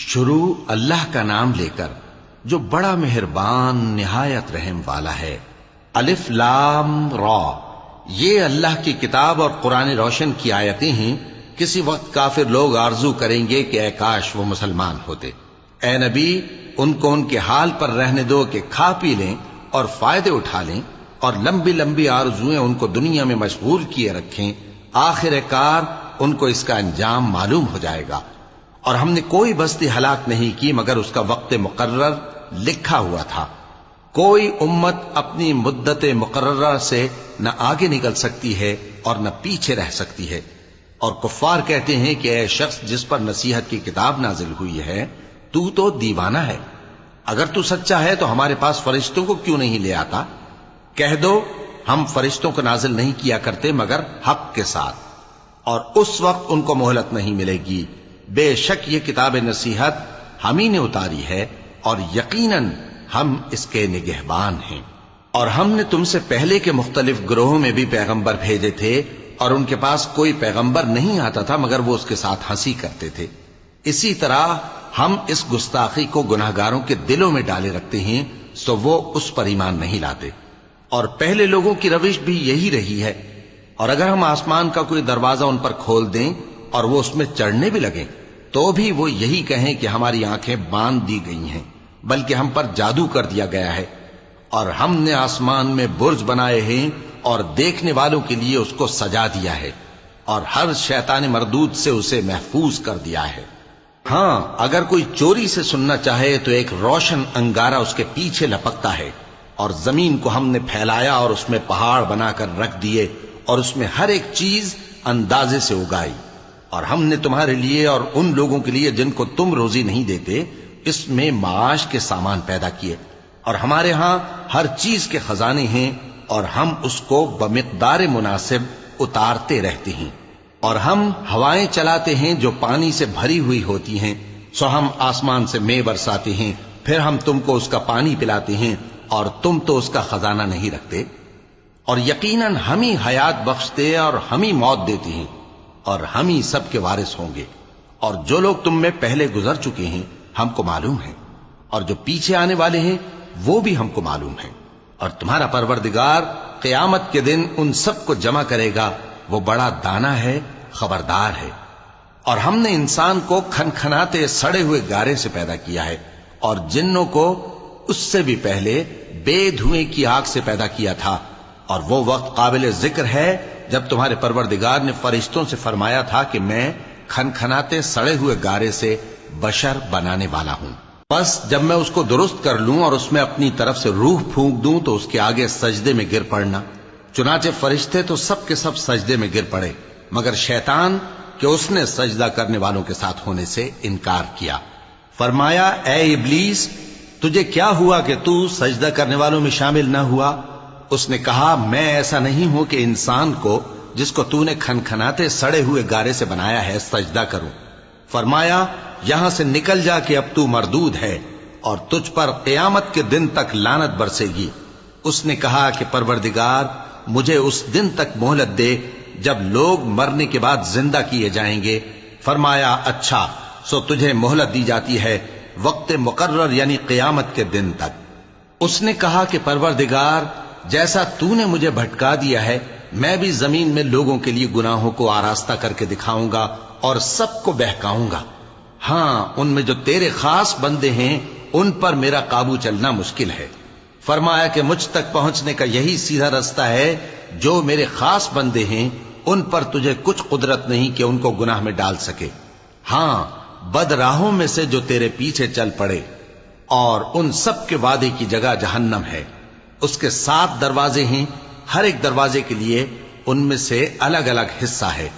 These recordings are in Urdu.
شروع اللہ کا نام لے کر جو بڑا مہربان نہایت رحم والا ہے۔ الف لام را، یہ اللہ کی کتاب اور قرآن روشن کی آیتیں ہیں۔ کسی وقت کافر لوگ آرزو کریں گے کہ اے کاش وہ مسلمان ہوتے۔ اے نبی، ان کو ان کے حال پر رہنے دو کہ کھا پی لیں اور فائدے اٹھا لیں، اور لمبی لمبی آرزویں ان کو دنیا میں مشغول کیے رکھیں۔ آخر کار ان کو اس کا انجام معلوم ہو جائے گا۔ اور ہم نے کوئی بستی ہلاک نہیں کی مگر اس کا وقت مقرر لکھا ہوا تھا۔ کوئی امت اپنی مدت مقررہ سے نہ آگے نکل سکتی ہے اور نہ پیچھے رہ سکتی ہے۔ اور کفار کہتے ہیں کہ اے شخص جس پر نصیحت کی کتاب نازل ہوئی ہے، تو دیوانہ ہے۔ اگر تو سچا ہے تو ہمارے پاس فرشتوں کو کیوں نہیں لے آتا؟ کہہ دو ہم فرشتوں کو نازل نہیں کیا کرتے مگر حق کے ساتھ، اور اس وقت ان کو مہلت نہیں ملے گی۔ بے شک یہ کتاب نصیحت ہم ہی نے اتاری ہے، اور یقیناً ہم اس کے نگہبان ہیں۔ اور ہم نے تم سے پہلے کے مختلف گروہوں میں بھی پیغمبر بھیجے تھے، اور ان کے پاس کوئی پیغمبر نہیں آتا تھا مگر وہ اس کے ساتھ ہنسی کرتے تھے۔ اسی طرح ہم اس گستاخی کو گناہگاروں کے دلوں میں ڈالے رکھتے ہیں، سو وہ اس پر ایمان نہیں لاتے۔ اور پہلے لوگوں کی روش بھی یہی رہی ہے۔ اور اگر ہم آسمان کا کوئی دروازہ ان پر کھول دیں اور وہ اس میں چڑھنے بھی لگیں تو بھی وہ یہی کہیں کہ ہماری آنکھیں باندھ دی گئی ہیں، بلکہ ہم پر جادو کر دیا گیا ہے۔ اور ہم نے آسمان میں برج بنائے ہیں اور دیکھنے والوں کے لیے اس کو سجا دیا ہے، اور ہر شیطان مردود سے اسے محفوظ کر دیا ہے۔ ہاں، اگر کوئی چوری سے سننا چاہے تو ایک روشن انگارہ اس کے پیچھے لپکتا ہے، اور زمین کو ہم نے پھیلایا اور اس میں پہاڑ بنا کر رکھ دیے، اور اس میں ہر ایک چیز اندازے سے اگائی۔ اور ہم نے تمہارے لیے اور ان لوگوں کے لیے جن کو تم روزی نہیں دیتے اس میں معاش کے سامان پیدا کیے، اور ہمارے ہاں ہر چیز کے خزانے ہیں، اور ہم اس کو بمقدار مناسب اتارتے رہتے ہیں۔ اور ہم ہوائیں چلاتے ہیں جو پانی سے بھری ہوئی ہوتی ہیں، سو ہم آسمان سے مے برساتے ہیں، پھر ہم تم کو اس کا پانی پلاتے ہیں، اور تم تو اس کا خزانہ نہیں رکھتے۔ اور یقیناً ہم ہی حیات بخشتے اور ہم ہی موت دیتے ہیں، اور ہم ہی سب کے وارث ہوں گے۔ اور جو لوگ تم میں پہلے گزر چکے ہیں ہم کو معلوم ہے، اور جو پیچھے آنے والے ہیں وہ بھی ہم کو معلوم ہے۔ اور تمہارا پروردگار قیامت کے دن ان سب کو جمع کرے گا، وہ بڑا دانا ہے، خبردار ہے۔ اور ہم نے انسان کو کھنکھناتے سڑے ہوئے گارے سے پیدا کیا ہے، اور جنوں کو اس سے بھی پہلے بے دھوئیں کی آگ سے پیدا کیا تھا۔ اور وہ وقت قابل ذکر ہے جب تمہارے پروردگار نے فرشتوں سے فرمایا تھا کہ میں کھنکھناتے سڑے ہوئے گارے سے بشر بنانے والا ہوں، بس جب میں اس کو درست کر لوں اور اس میں اپنی طرف سے روح پھونک دوں تو اس کے آگے سجدے میں گر پڑنا۔ چنانچہ فرشتے تو سب کے سب سجدے میں گر پڑے مگر شیطان کہ اس نے سجدہ کرنے والوں کے ساتھ ہونے سے انکار کیا۔ فرمایا اے ابلیس، تجھے کیا ہوا کہ تو سجدہ کرنے والوں میں شامل نہ ہوا؟ اس نے کہا میں ایسا نہیں ہوں کہ انسان کو جس کو تو نے کھنکھناتے سڑے ہوئے گارے سے بنایا ہے سجدہ کروں۔ فرمایا یہاں سے نکل جا کہ اب تو مردود ہے، اور تجھ پر قیامت کے دن تک لعنت برسے گی۔ اس نے کہا کہ پروردگار مجھے اس دن تک مہلت دے جب لوگ مرنے کے بعد زندہ کیے جائیں گے۔ فرمایا اچھا، سو تجھے مہلت دی جاتی ہے وقت مقرر یعنی قیامت کے دن تک۔ اس نے کہا کہ پروردگار جیسا تو نے مجھے بھٹکا دیا ہے میں بھی زمین میں لوگوں کے لیے گناہوں کو آراستہ کر کے دکھاؤں گا اور سب کو بہکاؤں گا۔ ہاں، ان میں جو تیرے خاص بندے ہیں ان پر میرا قابو چلنا مشکل ہے۔ فرمایا کہ مجھ تک پہنچنے کا یہی سیدھا رستہ ہے، جو میرے خاص بندے ہیں ان پر تجھے کچھ قدرت نہیں کہ ان کو گناہ میں ڈال سکے۔ ہاں، بد راہوں میں سے جو تیرے پیچھے چل پڑے، اور ان سب کے وعدے کی جگہ جہنم ہے۔ اس کے 7 دروازے ہیں، ہر ایک دروازے کے لیے ان میں سے الگ الگ حصہ ہے۔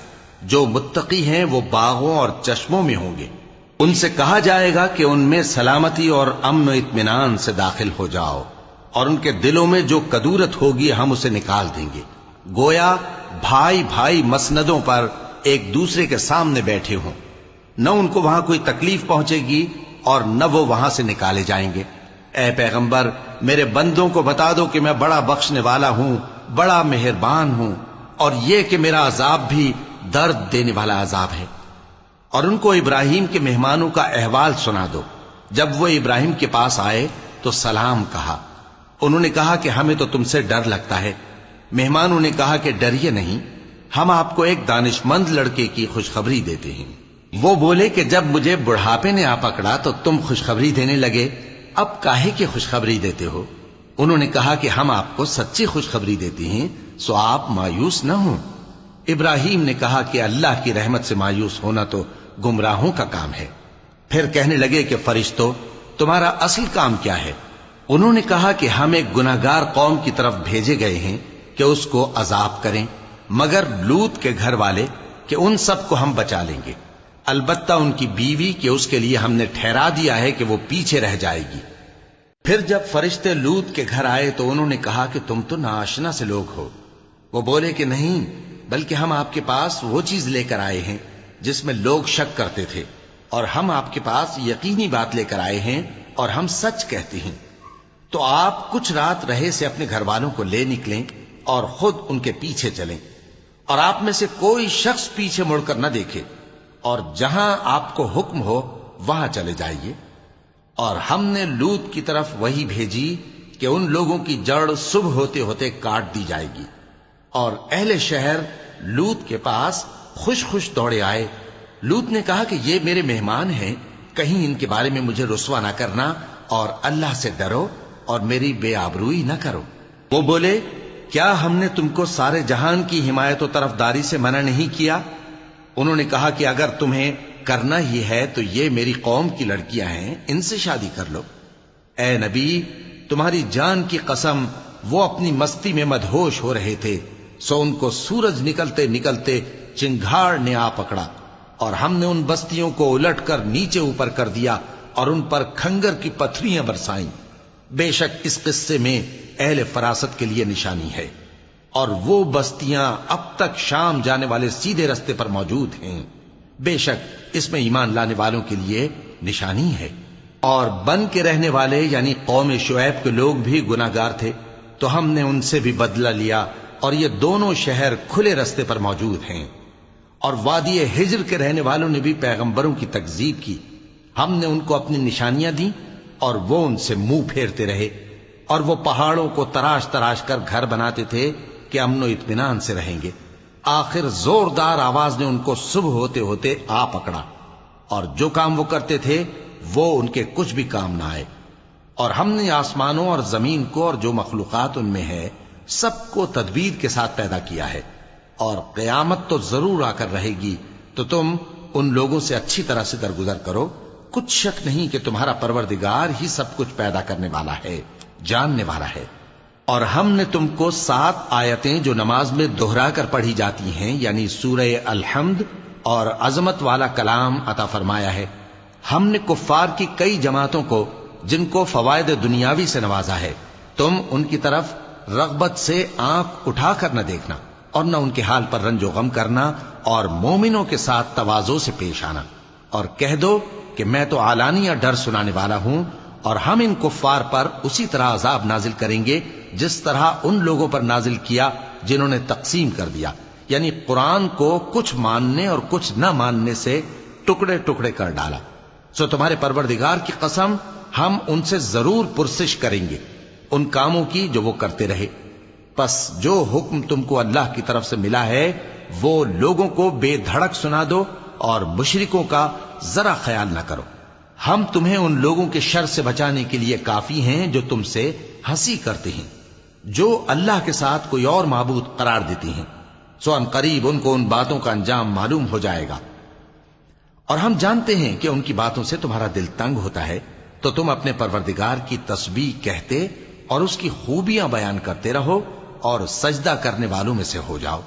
جو متقی ہیں وہ باغوں اور چشموں میں ہوں گے۔ ان سے کہا جائے گا کہ ان میں سلامتی اور امن و اطمینان سے داخل ہو جاؤ، اور ان کے دلوں میں جو کدورت ہوگی ہم اسے نکال دیں گے، گویا بھائی بھائی مسندوں پر ایک دوسرے کے سامنے بیٹھے ہوں۔ نہ ان کو وہاں کوئی تکلیف پہنچے گی اور نہ وہ وہاں سے نکالے جائیں گے۔ اے پیغمبر میرے بندوں کو بتا دو کہ میں بڑا بخشنے والا ہوں، بڑا مہربان ہوں، اور یہ کہ میرا عذاب بھی درد دینے والا عذاب ہے۔ اور ان کو ابراہیم کے مہمانوں کا احوال سنا دو۔ جب وہ ابراہیم کے پاس آئے تو سلام کہا۔ انہوں نے کہا کہ ہمیں تو تم سے ڈر لگتا ہے۔ مہمانوں نے کہا کہ ڈریے نہیں، ہم آپ کو ایک دانشمند لڑکے کی خوشخبری دیتے ہیں۔ وہ بولے کہ جب مجھے بڑھاپے نے آ پکڑا تو تم خوشخبری دینے لگے، اب کاہے کی خوشخبری دیتے ہو؟ انہوں نے کہا کہ ہم آپ کو سچی خوشخبری دیتے ہیں، سو آپ مایوس نہ ہوں۔ ابراہیم نے کہا کہ اللہ کی رحمت سے مایوس ہونا تو گمراہوں کا کام ہے۔ پھر کہنے لگے کہ فرشتوں، تمہارا اصل کام کیا ہے؟ انہوں نے کہا کہ ہم ایک گناہگار قوم کی طرف بھیجے گئے ہیں کہ اس کو عذاب کریں، مگر لوط کے گھر والے کہ ان سب کو ہم بچا لیں گے، البتہ ان کی بیوی کہ اس کے لیے ہم نے ٹھہرا دیا ہے کہ وہ پیچھے رہ جائے گی۔ پھر جب فرشتے لوط کے گھر آئے تو انہوں نے کہا کہ تم تو ناآشنا سے لوگ ہو۔ وہ بولے کہ نہیں، بلکہ ہم آپ کے پاس وہ چیز لے کر آئے ہیں جس میں لوگ شک کرتے تھے، اور ہم آپ کے پاس یقینی بات لے کر آئے ہیں اور ہم سچ کہتے ہیں۔ تو آپ کچھ رات رہے سے اپنے گھر والوں کو لے نکلیں اور خود ان کے پیچھے چلیں، اور آپ میں سے کوئی شخص پیچھے مڑ کر نہ دیکھے، اور جہاں آپ کو حکم ہو وہاں چلے جائیے۔ اور ہم نے لوط کی طرف وہی بھیجی کہ ان لوگوں کی جڑ صبح ہوتے ہوتے کاٹ دی جائے گی۔ اور اہل شہر لوط کے پاس خوش خوش دوڑے آئے۔ لوط نے کہا کہ یہ میرے مہمان ہیں، کہیں ان کے بارے میں مجھے رسوا نہ کرنا، اور اللہ سے ڈرو اور میری بے آبروئی نہ کرو۔ وہ بولے، کیا ہم نے تم کو سارے جہان کی حمایت و طرفداری سے منع نہیں کیا؟ انہوں نے کہا کہ اگر تمہیں کرنا ہی ہے تو یہ میری قوم کی لڑکیاں ہیں، ان سے شادی کر لو۔ اے نبی، تمہاری جان کی قسم، وہ اپنی مستی میں مدہوش ہو رہے تھے، سو ان کو سورج نکلتے نکلتے چنگھاڑ نے آ پکڑا، اور ہم نے ان بستیوں کو الٹ کر نیچے اوپر کر دیا اور ان پر کھنگر کی پتھریاں برسائیں۔ بے شک اس قصے میں اہل فراست کے لیے نشانی ہے، اور وہ بستیاں اب تک شام جانے والے سیدھے رستے پر موجود ہیں۔ بے شک اس میں ایمان لانے والوں کے لیے نشانی ہے۔ اور بن کے رہنے والے یعنی قوم شعیب کے لوگ بھی گناہگار تھے، تو ہم نے ان سے بھی بدلہ لیا، اور یہ دونوں شہر کھلے رستے پر موجود ہیں۔ اور وادی ہجر کے رہنے والوں نے بھی پیغمبروں کی تکذیب کی، ہم نے ان کو اپنی نشانیاں دی اور وہ ان سے منہ پھیرتے رہے، اور وہ پہاڑوں کو تراش تراش کر گھر بناتے تھے کہ امن و اطمینان سے رہیں گے۔ آخر زوردار آواز نے ان کو صبح ہوتے ہوتے آ پکڑا، اور جو کام وہ کرتے تھے وہ ان کے کچھ بھی کام نہ آئے۔ اور ہم نے آسمانوں اور زمین کو اور جو مخلوقات ان میں ہے سب کو تدبیر کے ساتھ پیدا کیا ہے، اور قیامت تو ضرور آ کر رہے گی، تو تم ان لوگوں سے اچھی طرح سے درگزر کرو۔ کچھ شک نہیں کہ تمہارا پروردگار ہی سب کچھ پیدا کرنے والا ہے، جاننے والا ہے۔ اور ہم نے تم کو 7 آیتیں جو نماز میں دہرا کر پڑھی جاتی ہیں، یعنی سورہ الحمد اور عظمت والا کلام عطا فرمایا ہے۔ ہم نے کفار کی کئی جماعتوں کو جن کو فوائد دنیاوی سے نوازا ہے، تم ان کی طرف رغبت سے آنکھ اٹھا کر نہ دیکھنا، اور نہ ان کے حال پر رنج و غم کرنا، اور مومنوں کے ساتھ تواضع سے پیش آنا، اور کہہ دو کہ میں تو علانیہ ڈر سنانے والا ہوں، اور ہم ان کفار پر اسی طرح عذاب نازل کریں گے جس طرح ان لوگوں پر نازل کیا جنہوں نے تقسیم کر دیا، یعنی قرآن کو کچھ ماننے اور کچھ نہ ماننے سے ٹکڑے ٹکڑے کر ڈالا۔ سو تمہارے پروردگار کی قسم، ہم ان سے ضرور پرسش کریں گے ان کاموں کی جو وہ کرتے رہے۔ پس جو حکم تم کو اللہ کی طرف سے ملا ہے وہ لوگوں کو بے دھڑک سنا دو، اور مشرکوں کا ذرا خیال نہ کرو۔ ہم تمہیں ان لوگوں کے شر سے بچانے کے لیے کافی ہیں جو تم سے ہنسی کرتے ہیں، جو اللہ کے ساتھ کوئی اور معبود قرار دیتی ہیں، سو ان قریب ان کو ان باتوں کا انجام معلوم ہو جائے گا۔ اور ہم جانتے ہیں کہ ان کی باتوں سے تمہارا دل تنگ ہوتا ہے، تو تم اپنے پروردگار کی تسبیح کہتے اور اس کی خوبیاں بیان کرتے رہو، اور سجدہ کرنے والوں میں سے ہو جاؤ،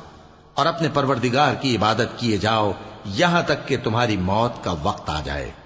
اور اپنے پروردگار کی عبادت کیے جاؤ یہاں تک کہ تمہاری موت کا وقت آ جائے۔